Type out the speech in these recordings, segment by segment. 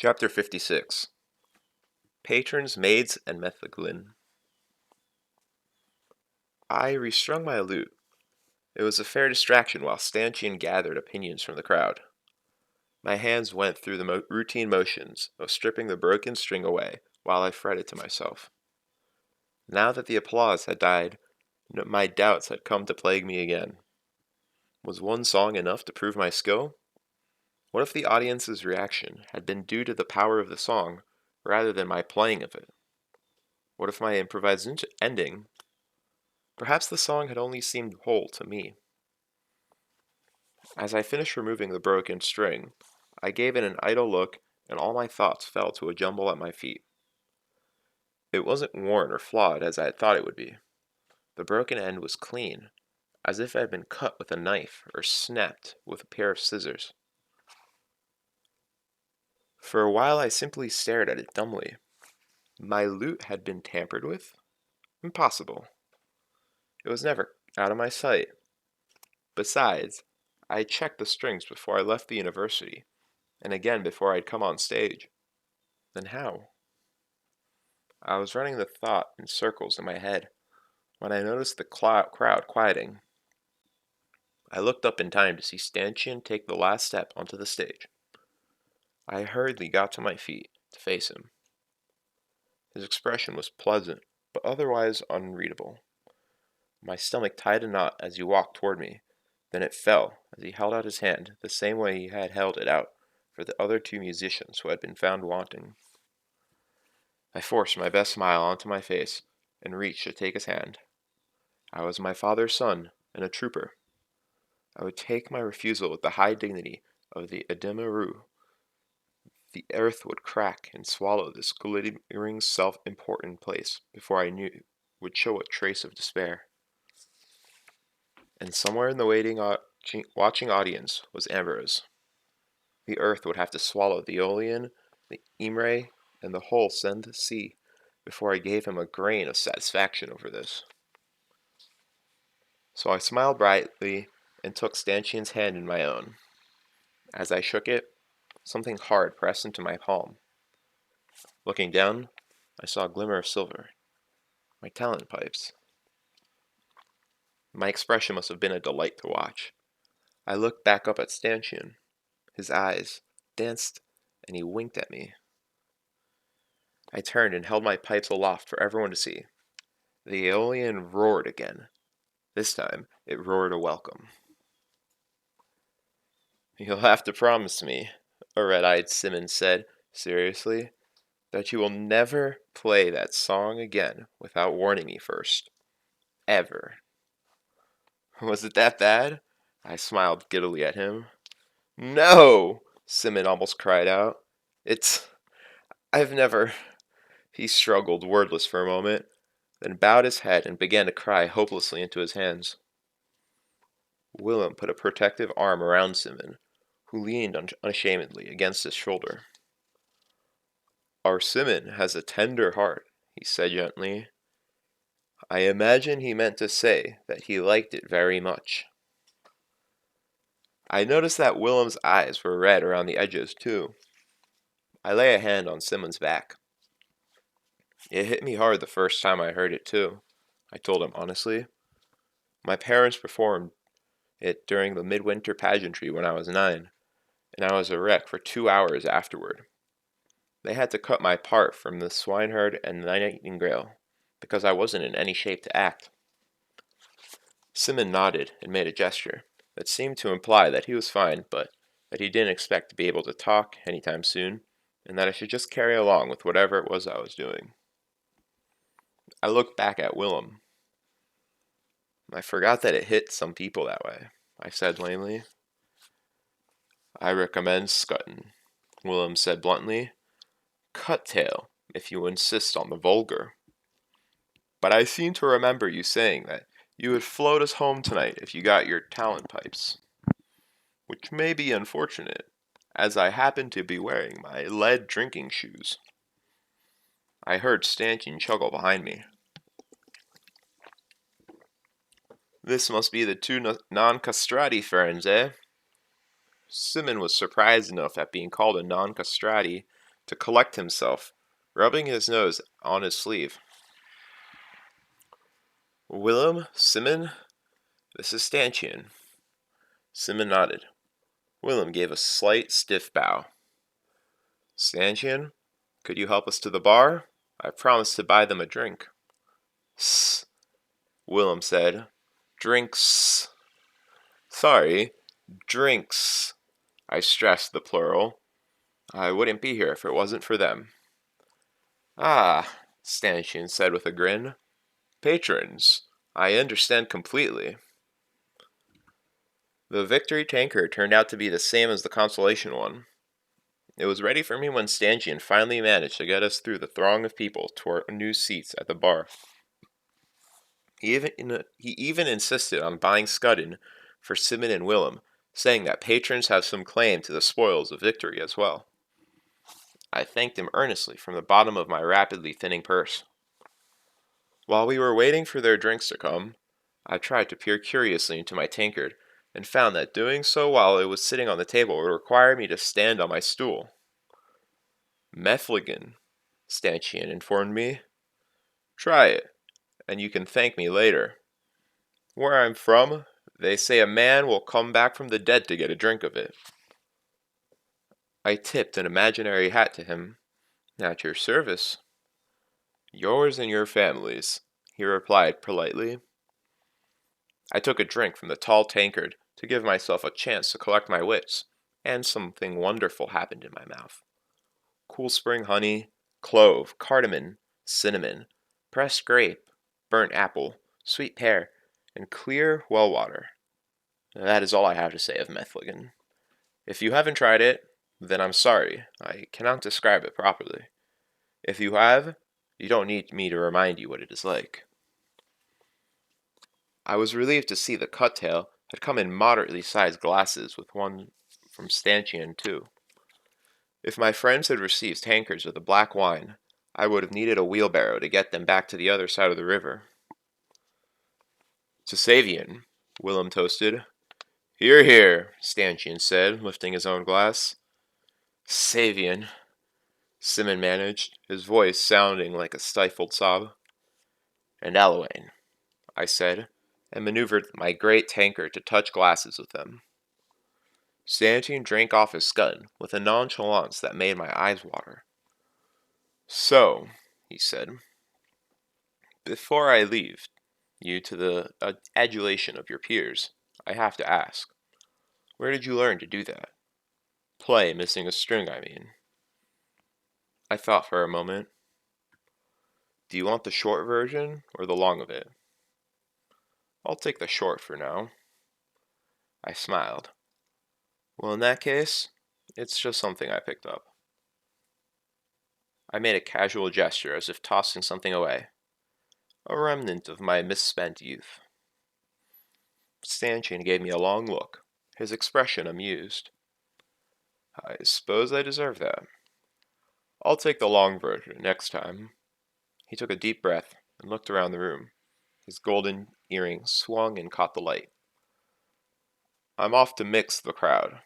Chapter 56. Patrons, Maids, and Methglin. I restrung my lute. It was a fair distraction while Stanchion gathered opinions from the crowd. My hands went through the routine motions of stripping the broken string away while I fretted to myself. Now that the applause had died, my doubts had come to plague me again. Was one song enough to prove my skill? What if the audience's reaction had been due to the power of the song rather than my playing of it? What if my improvised ending? Perhaps the song had only seemed whole to me. As I finished removing the broken string, I gave it an idle look, and all my thoughts fell to a jumble at my feet. It wasn't worn or flawed as I had thought it would be. The broken end was clean, as if it had been cut with a knife or snapped with a pair of scissors. For a while I simply stared at it dumbly. My lute had been tampered with? Impossible. It was never out of my sight. Besides, I had checked the strings before I left the university, and again before I'd come on stage. Then how? I was running the thought in circles in my head when I noticed the crowd quieting. I looked up in time to see Stanchion take the last step onto the stage. I hurriedly got to my feet to face him. His expression was pleasant, but otherwise unreadable. My stomach tied a knot as he walked toward me. Then it fell as he held out his hand the same way he had held it out for the other two musicians who had been found wanting. I forced my best smile onto my face and reached to take his hand. I was my father's son and a trooper. I would take my refusal with the high dignity of the Ademiru. The earth would crack and swallow this glittering self-important place before I knew would show a trace of despair. And somewhere in the watching audience was Ambrose. The earth would have to swallow the Aeolian, the Imre, and the whole Send Sea before I gave him a grain of satisfaction over this. So I smiled brightly and took Stanchion's hand in my own. As I shook it, something hard pressed into my palm. Looking down, I saw a glimmer of silver. My talent pipes. My expression must have been a delight to watch. I looked back up at Stanchion. His eyes danced, and he winked at me. I turned and held my pipes aloft for everyone to see. The Aeolian roared again. This time, it roared a welcome. "You'll have to promise me," a red-eyed Simmons said, seriously, "that you will never play that song again without warning me first. Ever." "Was it that bad?" I smiled giddily at him. "No!" Simmons almost cried out. I've never..." He struggled, wordless for a moment, then bowed his head and began to cry hopelessly into his hands. Willem put a protective arm around Simmons, who leaned unashamedly against his shoulder. "Our Simmons has a tender heart," he said gently. "I imagine he meant to say that he liked it very much." I noticed that Willem's eyes were red around the edges, too. I lay a hand on Simmons' back. "It hit me hard the first time I heard it, too," I told him honestly. "My parents performed it during the midwinter pageantry when I was 9, and I was a wreck for 2 hours afterward. They had to cut my part from the swineherd and the nightingale, because I wasn't in any shape to act." Simmons nodded and made a gesture that seemed to imply that he was fine, but that he didn't expect to be able to talk anytime soon, and that I should just carry along with whatever it was I was doing. I looked back at Willem. "I forgot that it hit some people that way," I said lamely. "I recommend scuttin'," Willem said bluntly. "Cut tail, if you insist on the vulgar. But I seem to remember you saying that you would float us home tonight if you got your talent pipes. Which may be unfortunate, as I happen to be wearing my lead drinking shoes." I heard Stanchion chuckle behind me. "This must be the two non-castrati ferns, eh?" Simmons was surprised enough at being called a non-castrati to collect himself, rubbing his nose on his sleeve. Willem, Simon, this is Stanchion. Simon nodded. Willem gave a slight, stiff bow. Stanchion, could you help us to the bar? I promised to buy them a drink. Sss, Willem said. Drinks. Sorry, drinks. I stressed the plural. I wouldn't be here if it wasn't for them. Ah, Stanchion said with a grin. Patrons, I understand completely. The Victory tanker turned out to be the same as the Consolation one. It was ready for me when Stanchion finally managed to get us through the throng of people to our new seats at the bar. He even insisted on buying scuddin for Simon and Willem, saying that patrons have some claim to the spoils of Victory as well. I thanked him earnestly from the bottom of my rapidly thinning purse. While we were waiting for their drinks to come, I tried to peer curiously into my tankard, and found that doing so while it was sitting on the table would require me to stand on my stool. Methglin, Stanchion informed me. Try it, and you can thank me later. Where I'm from, they say a man will come back from the dead to get a drink of it. I tipped an imaginary hat to him. At your service. Yours and your family's, he replied politely. I took a drink from the tall tankard to give myself a chance to collect my wits, and something wonderful happened in my mouth. Cool spring honey, clove, cardamom, cinnamon, pressed grape, burnt apple, sweet pear, and clear well water. That is all I have to say of Methglin. If you haven't tried it, then I'm sorry, I cannot describe it properly. If you have, you don't need me to remind you what it is like. I was relieved to see the Cuttail had come in moderately sized glasses with one from Stanchion too. If my friends had received tankards of the black wine, I would have needed a wheelbarrow to get them back to the other side of the river. To Savian, Willem toasted. Hear, hear, Stanchion said, lifting his own glass. Savian, Simon managed, his voice sounding like a stifled sob. And Adulation, I said, and maneuvered my great tankard to touch glasses with them. Stanchion drank off his scud with a nonchalance that made my eyes water. So, he said, before I leave you to the adulation of your peers, I have to ask, where did you learn to do that? Play missing a string, I mean. I thought for a moment. Do you want the short version or the long of it? I'll take the short for now. I smiled. Well, in that case, it's just something I picked up. I made a casual gesture as if tossing something away. A remnant of my misspent youth. Stanchion gave me a long look, his expression amused. I suppose I deserve that. I'll take the long version next time. He took a deep breath and looked around the room. His golden earrings swung and caught the light. I'm off to mix the crowd.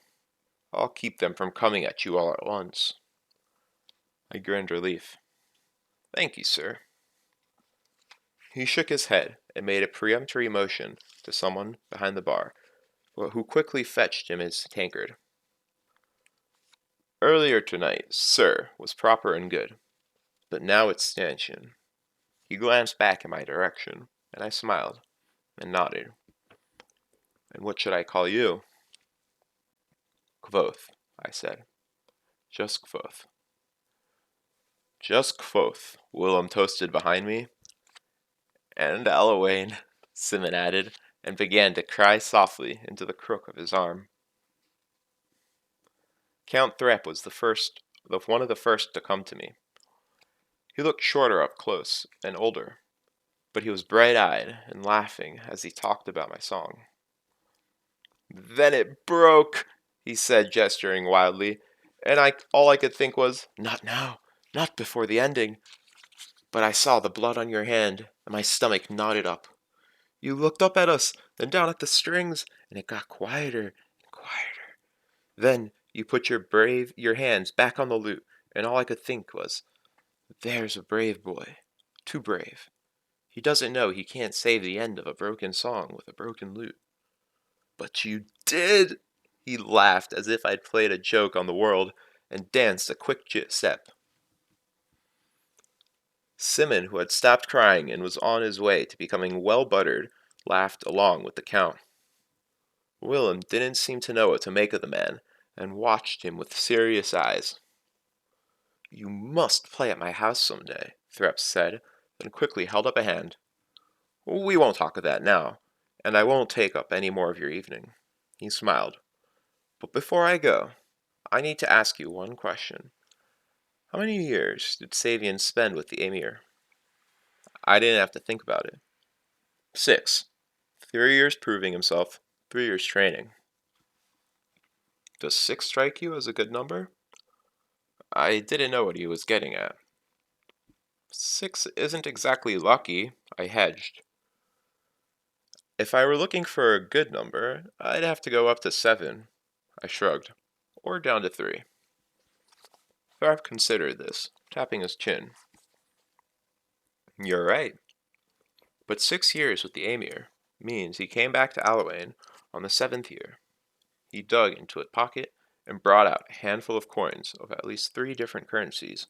I'll keep them from coming at you all at once. I grinned relief. Thank you, sir. He shook his head and made a peremptory motion to someone behind the bar, who quickly fetched him his tankard. Earlier tonight, sir, was proper and good, but now it's Stanchion. He glanced back in my direction, and I smiled and nodded. And what should I call you? Quoth, I said. Just quoth. Just quoth, Willem toasted behind me. And Adulation, Simon added, and began to cry softly into the crook of his arm. Count Threp was one of the first to come to me. He looked shorter up close and older, but he was bright-eyed and laughing as he talked about my song. Then it broke, he said, gesturing wildly, and all I could think was, not now, not before the ending. But I saw the blood on your hand, and my stomach knotted up. You looked up at us, then down at the strings, and it got quieter and quieter. Then you put your hands back on the lute, and all I could think was, there's a brave boy. Too brave. He doesn't know he can't save the end of a broken song with a broken lute. But you did! He laughed as if I'd played a joke on the world and danced a quick step. Simon, who had stopped crying and was on his way to becoming well buttered, laughed along with the count. Willem didn't seem to know what to make of the man, and watched him with serious eyes. You must play at my house some day, Threps said, then quickly held up a hand. We won't talk of that now, and I won't take up any more of your evening. He smiled. But before I go, I need to ask you one question. How many years did Savian spend with the Emir? I didn't have to think about it. 6. 3 years proving himself, 3 years training. Does 6 strike you as a good number? I didn't know what he was getting at. 6 isn't exactly lucky, I hedged. If I were looking for a good number, I'd have to go up to 7, I shrugged, or down to 3. Tharp considered this, tapping his chin. You're right. But 6 years with the Emir means he came back to Alawain on the 7th year. He dug into a pocket and brought out a handful of coins of at least 3 different currencies.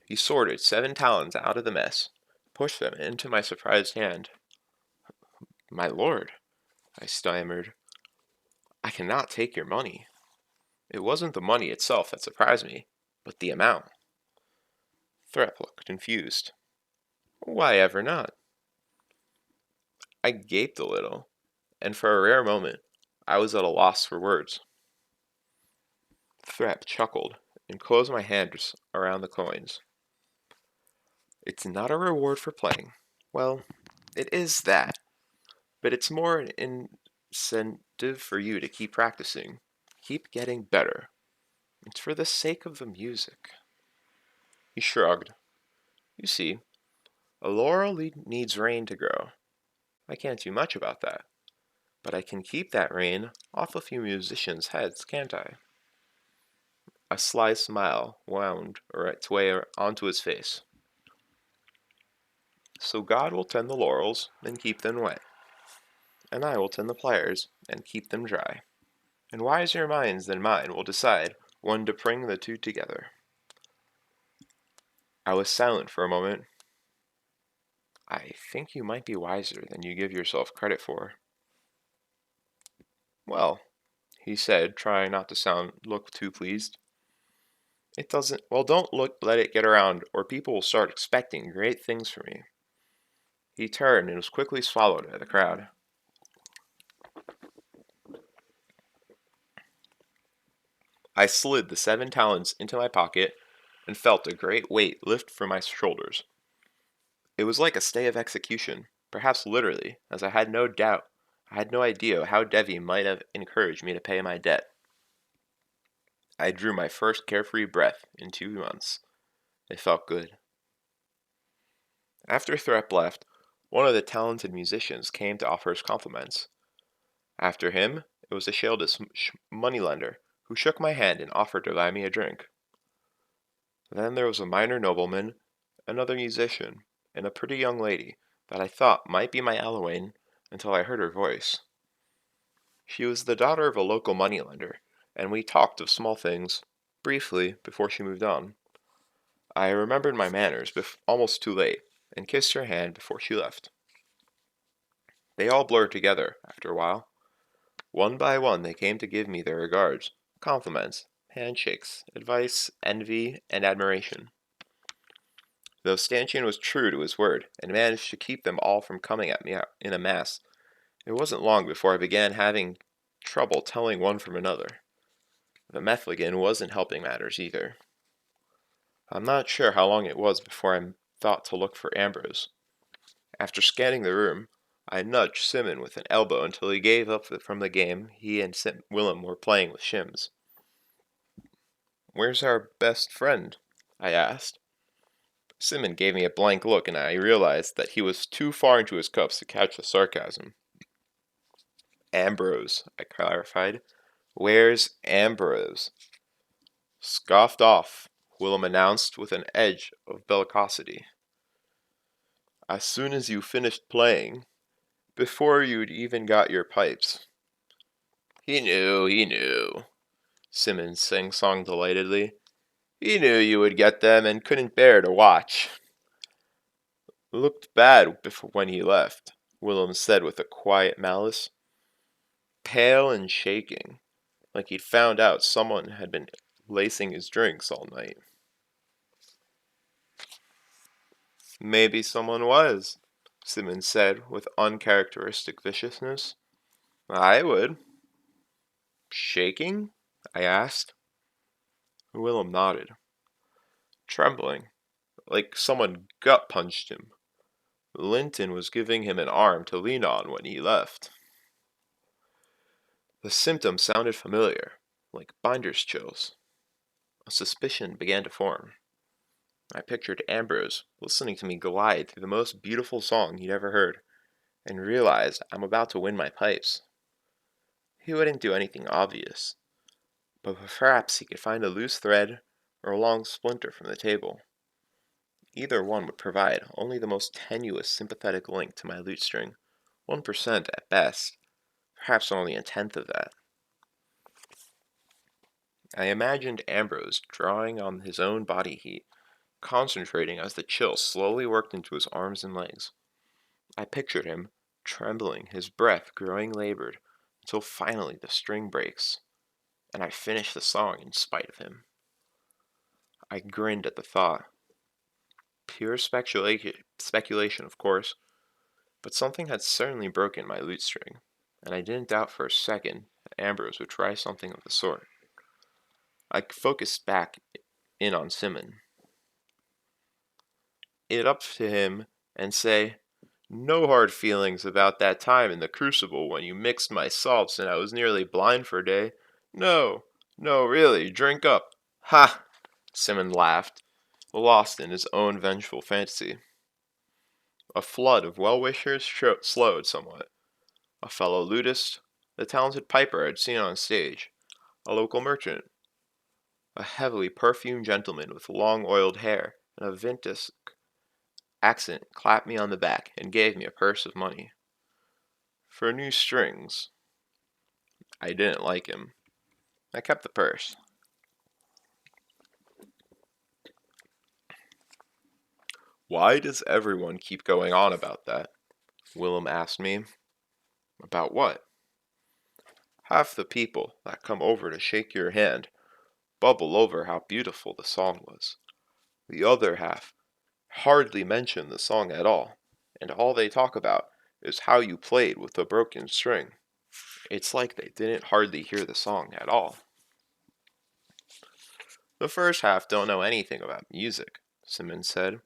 He sorted 7 talons out of the mess, pushed them into my surprised hand. My lord, I stammered, I cannot take your money. It wasn't the money itself that surprised me, but the amount. Threp looked confused. Why ever not? I gaped a little, and for a rare moment, I was at a loss for words. Threp chuckled and closed my hands around the coins. It's not a reward for playing. Well, it is that, but it's more an incentive for you to keep practicing, keep getting better. It's for the sake of the music. He shrugged. You see, a laurel needs rain to grow. I can't do much about that, but I can keep that rain off a few musicians' heads, can't I? A sly smile wound its way onto his face. So God will tend the laurels and keep them wet, and I will tend the pliers and keep them dry. And wiser minds than mine will decide when to bring the two together. I was silent for a moment. I think you might be wiser than you give yourself credit for. Well, he said, trying not to look too pleased. It doesn't, well, let it get around, or people will start expecting great things from me. He turned and was quickly swallowed by the crowd. I slid the 7 talents into my pocket and felt a great weight lift from my shoulders. It was like a stay of execution, perhaps literally, as I had no idea how Devi might have encouraged me to pay my debt. I drew my first carefree breath in 2 months. It felt good. After Threp left, one of the talented musicians came to offer his compliments. After him, it was a Sheldis moneylender who shook my hand and offered to buy me a drink. Then there was a minor nobleman, another musician, and a pretty young lady that I thought might be my Alawain until I heard her voice. She was the daughter of a local moneylender, and we talked of small things, briefly, before she moved on. I remembered my manners almost too late, and kissed her hand before she left. They all blurred together after a while. One by one they came to give me their regards, compliments, handshakes, advice, envy, and admiration. Though Stanchion was true to his word, and managed to keep them all from coming at me in a mass, it wasn't long before I began having trouble telling one from another. The methglin wasn't helping matters either. I'm not sure how long it was before I thought to look for Ambrose. After scanning the room, I nudged Simon with an elbow until he gave up from the game he and Willem were playing with shims. Where's our best friend? I asked. Simon gave me a blank look, and I realized that he was too far into his cups to catch the sarcasm. Ambrose, I clarified. Where's Ambrose? Scoffed off, Willem announced with an edge of bellicosity. As soon as you finished playing, before you'd even got your pipes. He knew, Simmons sang-song delightedly. He knew you would get them and couldn't bear to watch. Looked bad before when he left, Willem said with a quiet malice. Pale and shaking, like he'd found out someone had been lacing his drinks all night. Maybe someone was, Simmons said with uncharacteristic viciousness. I would. Shaking? I asked. Willem nodded, trembling, like someone gut punched him. Linton was giving him an arm to lean on when he left. The symptoms sounded familiar, like binder's chills. A suspicion began to form. I pictured Ambrose listening to me glide through the most beautiful song he'd ever heard, and realized I'm about to win my pipes. He wouldn't do anything obvious, but perhaps he could find a loose thread or a long splinter from the table. Either one would provide only the most tenuous sympathetic link to my lute string, 1% at best, perhaps only a tenth of that. I imagined Ambrose drawing on his own body heat, concentrating as the chill slowly worked into his arms and legs. I pictured him, trembling, his breath growing labored, until finally the string breaks, and I finish the song in spite of him. I grinned at the thought. Pure speculation, of course, but something had certainly broken my lute string, and I didn't doubt for a second that Ambrose would try something of the sort. I focused back in on Simon. It up to him and say, no hard feelings about that time in the crucible when you mixed my salts and I was nearly blind for a day. No, really, drink up. Ha! Simon laughed, lost in his own vengeful fantasy. A flood of well-wishers slowed somewhat. A fellow lutist, the talented piper I'd seen on stage, a local merchant, a heavily perfumed gentleman with long oiled hair and a vintage accent clapped me on the back and gave me a purse of money. For new strings. I didn't like him. I kept the purse. Why does everyone keep going on about that? Willem asked me. About what? Half the people that come over to shake your hand bubble over how beautiful the song was. The other half hardly mention the song at all, and all they talk about is how you played with the broken string. It's like they didn't hardly hear the song at all. The first half don't know anything about music, Simmons said.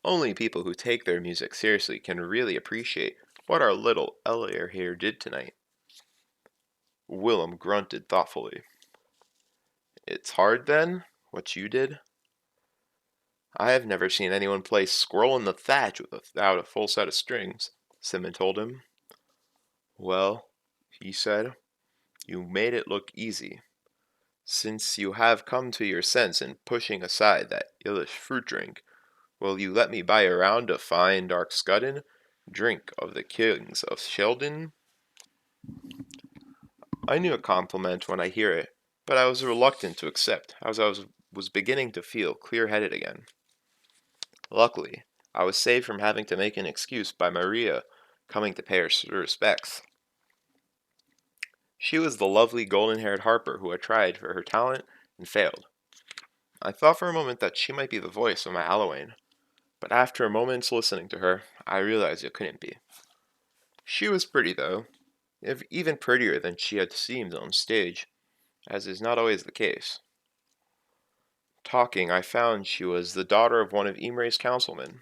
Only people who take their music seriously can really appreciate what our little Elier here did tonight. Willem grunted thoughtfully. It's hard, then, what you did? I have never seen anyone play Squirrel in the Thatch without a full set of strings, Simon told him. Well, he said, you made it look easy. Since you have come to your sense in pushing aside that illish fruit drink, will you let me buy a round of fine dark scuddin, drink of the kings of Sheldon? I knew a compliment when I hear it, but I was reluctant to accept, as I was beginning to feel clear-headed again. Luckily, I was saved from having to make an excuse by Maria coming to pay her respects. She was the lovely golden-haired harper who had tried for her talent and failed. I thought for a moment that she might be the voice of my Halloween, but after a moment's listening to her, I realized it couldn't be. She was pretty, though, even prettier than she had seemed on stage, as is not always the case. Talking, I found she was the daughter of one of Imre's councilmen.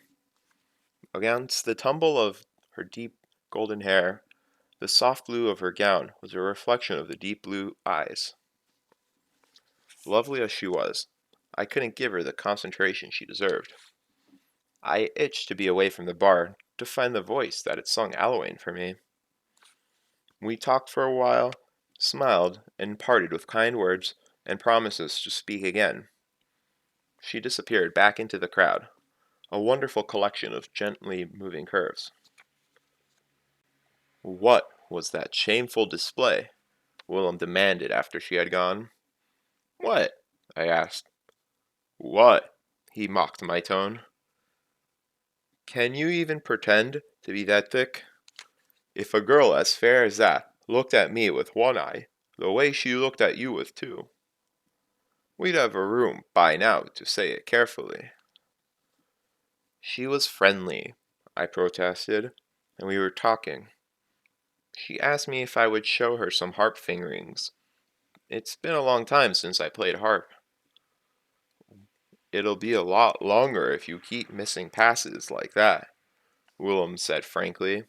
Against the tumble of her deep golden hair, the soft blue of her gown was a reflection of the deep blue eyes. Lovely as she was, I couldn't give her the concentration she deserved. I itched to be away from the bar to find the voice that had sung Halloween for me. We talked for a while, smiled, and parted with kind words, and promises to speak again. She disappeared back into the crowd, a wonderful collection of gently moving curves. What was that shameful display? Willem demanded after she had gone. What? I asked. What? He mocked my tone. Can you even pretend to be that thick? If a girl as fair as that looked at me with one eye, the way she looked at you with two, we'd have a room by now to say it carefully. She was friendly, I protested, and we were talking. She asked me if I would show her some harp fingerings. It's been a long time since I played harp. It'll be a lot longer if you keep missing passes like that, Willem said frankly.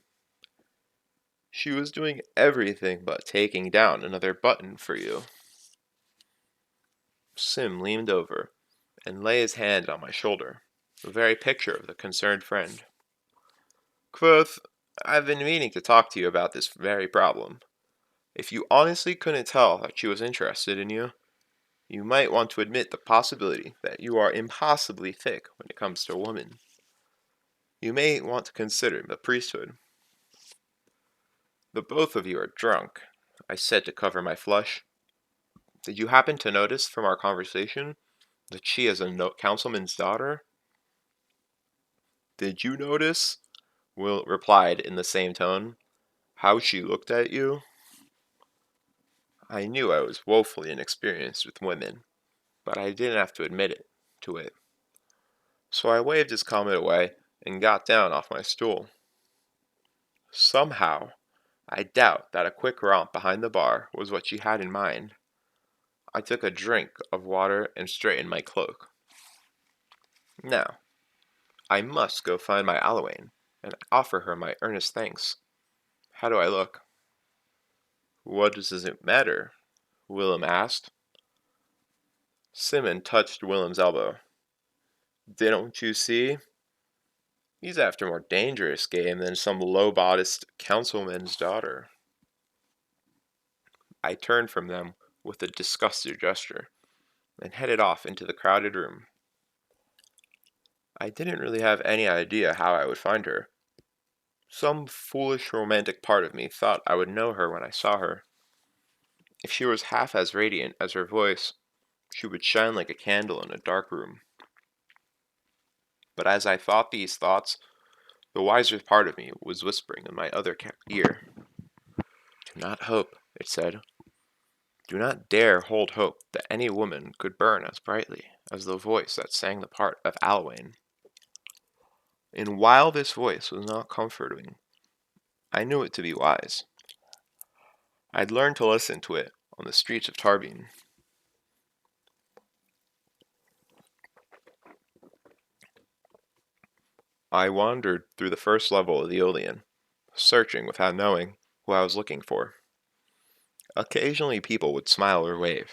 She was doing everything but taking down another button for you. Sim leaned over and lay his hand on my shoulder, the very picture of the concerned friend. Quoth, I've been meaning to talk to you about this very problem. If you honestly couldn't tell that she was interested in you, you might want to admit the possibility that you are impossibly thick when it comes to a woman. You may want to consider the priesthood. The both of you are drunk, I said to cover my flush. Did you happen to notice from our conversation that she is a councilman's daughter? Did you notice, Will replied in the same tone, how she looked at you? I knew I was woefully inexperienced with women, but I didn't have to admit it to it. So I waved his comment away and got down off my stool. Somehow, I doubt that a quick romp behind the bar was what she had in mind. I took a drink of water and straightened my cloak. Now, I must go find my Adulation and offer her my earnest thanks. How do I look? What does it matter? Willem asked. Simon touched Willem's elbow. Didn't you see? He's after more dangerous game than some low-bodiced councilman's daughter. I turned from them with a disgusted gesture and headed off into the crowded room. I didn't really have any idea how I would find her. Some foolish romantic part of me thought I would know her when I saw her. If she was half as radiant as her voice, she would shine like a candle in a dark room. But as I thought these thoughts, the wiser part of me was whispering in my other ear. Do not hope, it said. Do not dare hold hope that any woman could burn as brightly as the voice that sang the part of Adulation. And while this voice was not comforting, I knew it to be wise. I'd learned to listen to it on the streets of Tarbine. I wandered through the first level of the Adulation, searching without knowing who I was looking for. Occasionally people would smile or wave.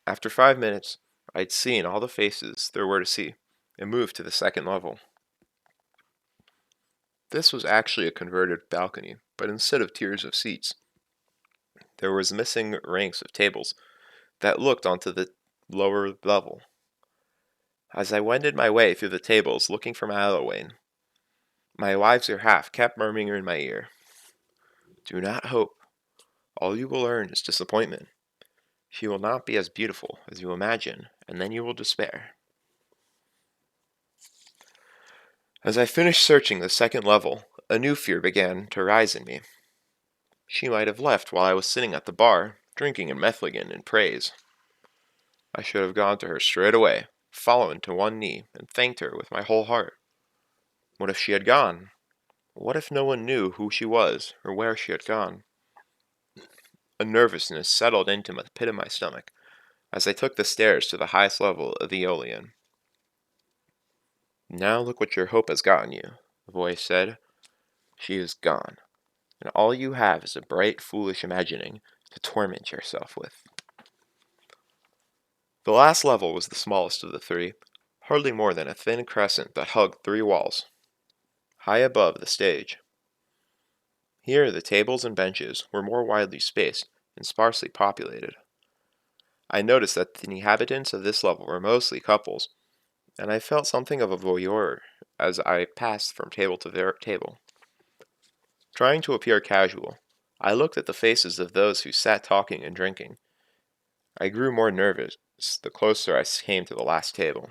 After 5 minutes, I'd seen all the faces there were to see, and moved to the second level. This was actually a converted balcony, but instead of tiers of seats, there was missing ranks of tables that looked onto the lower level. As I wended my way through the tables looking for my Adulation, my wiser half kept murmuring in my ear, Do not hope. All you will earn is disappointment. She will not be as beautiful as you imagine, and then you will despair. As I finished searching the second level, a new fear began to rise in me. She might have left while I was sitting at the bar, drinking a methglin in praise. I should have gone to her straight away, fallen to one knee, and thanked her with my whole heart. What if she had gone? What if no one knew who she was, or where she had gone? A nervousness settled into the pit of my stomach as I took the stairs to the highest level of the Adulation. Now look what your hope has gotten you, the voice said. She is gone, and all you have is a bright, foolish imagining to torment yourself with. The last level was the smallest of the three, hardly more than a thin crescent that hugged 3 walls, high above the stage. Here the tables and benches were more widely spaced and sparsely populated. I noticed that the inhabitants of this level were mostly couples, and I felt something of a voyeur as I passed from table to table. Trying to appear casual, I looked at the faces of those who sat talking and drinking. I grew more nervous the closer I came to the last table.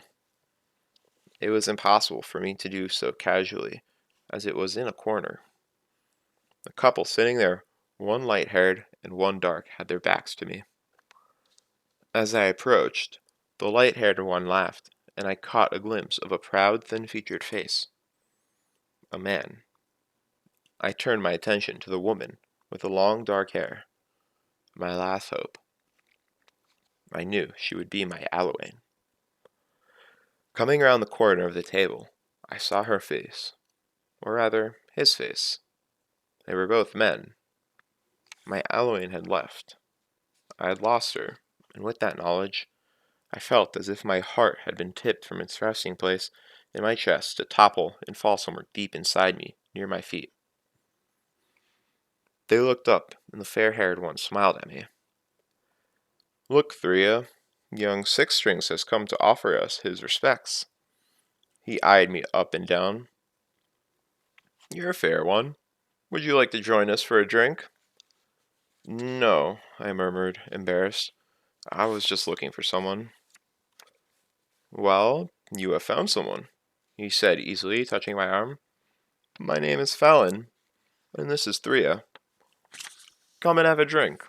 It was impossible for me to do so casually, as it was in a corner. The couple sitting there, one light-haired and one dark, had their backs to me. As I approached, the light-haired one laughed, and I caught a glimpse of a proud, thin-featured face. A man. I turned my attention to the woman with the long, dark hair. My last hope. I knew she would be my Allowane. Coming around the corner of the table, I saw her face. Or rather, his face. They were both men. My Allowane had left. I had lost her, and with that knowledge, I felt as if my heart had been tipped from its resting place in my chest to topple and fall somewhere deep inside me, near my feet. They looked up, and the fair-haired one smiled at me. "Look, Thria, young Six Strings has come to offer us his respects." He eyed me up and down. "You're a fair one. Would you like to join us for a drink?" "No," I murmured, embarrassed. "I was just looking for someone." "Well, you have found someone," he said easily, touching my arm. "My name is Fallon, and this is Thria. Come and have a drink.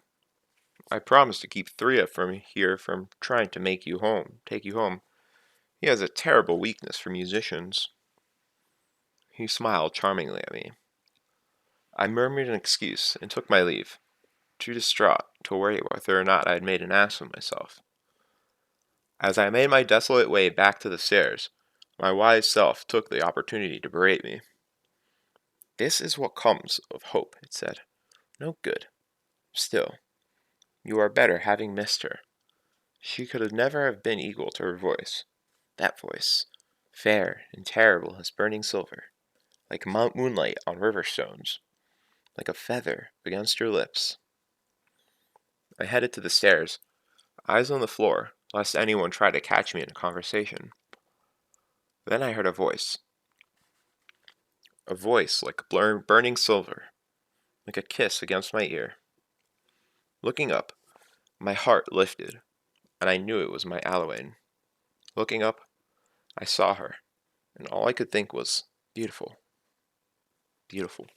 I promise to keep Thria from trying to take you home. He has a terrible weakness for musicians." He smiled charmingly at me. I murmured an excuse and took my leave, too distraught to worry whether or not I had made an ass of myself. As I made my desolate way back to the stairs, my wise self took the opportunity to berate me. "This is what comes of hope," it said. "No good. Still, you are better having missed her. She could never have been equal to her voice. That voice, fair and terrible as burning silver, like moonlight on river stones, like a feather against your lips." I headed to the stairs, eyes on the floor, lest anyone try to catch me in a conversation. Then I heard a voice like burning silver, like a kiss against my ear. Looking up, my heart lifted, and I knew it was my Allowane. Looking up, I saw her, and all I could think was, beautiful, beautiful.